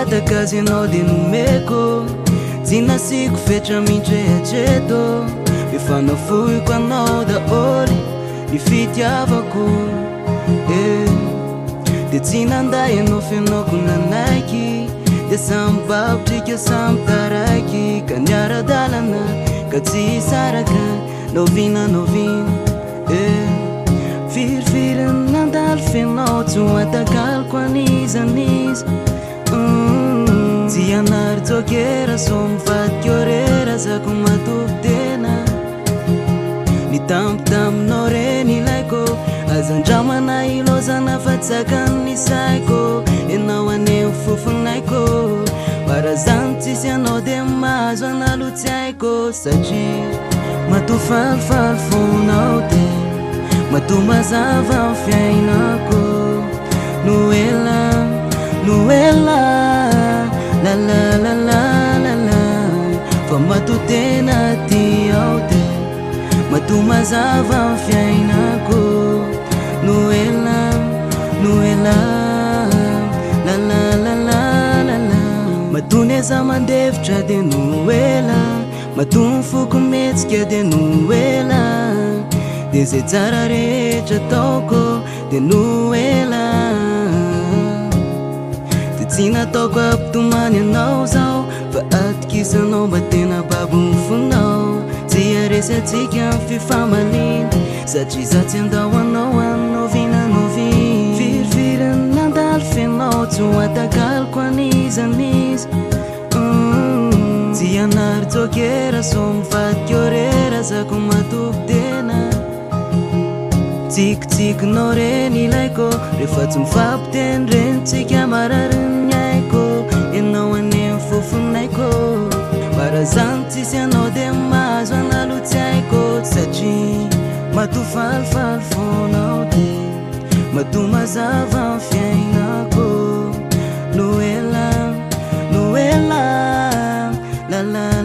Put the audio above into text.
kazi ianao de nomeko tsy nasiko fetra mitrehatreto mifanafohiko anao daholo ny fitiavako de tsy nanday ianao fianako nanaiky de samy babotrika samy taraiky ka niara-dalana ka tsy saraka novina firifiriny nandalo fianao tsy hoatakaloko anizanizy tsy anary jokera so mivadika orera zako matovy tena ny tampotaminao reny ilaiko azandramana ilozana fa tsakany saiko ianao aneo fofonaiko barazany tsisy anao de mahazo analo tsy haiko satria mato falifaly fonao te mato mazava ny fiainako noela la fa mato tena ty ao te mato mazava ny fiainako noela la matoneza mandevitra de noela matony foko metsika de noela de zay tsara rehetra ataoko de noela de tsy nataoko ampitomany anao zao fa atokisanao mba tena babony fonao tsy aresy atsika ny fifamalina satria za tsy andao anao anovinanovi firifiriny nandalo fianao tsy hoatakaloko anizanizy tsy anary jokera so mivadika orera zako matovy tena tsikitsikinao reny ilaiko rehefa tsy mifampiteny reny tsika marariny aiko ianao aneo fofonaiko barazany tsisy anao de mahazo analo tsy haiko satria mato falifaly fonao te mato mazava ny fiainako noela la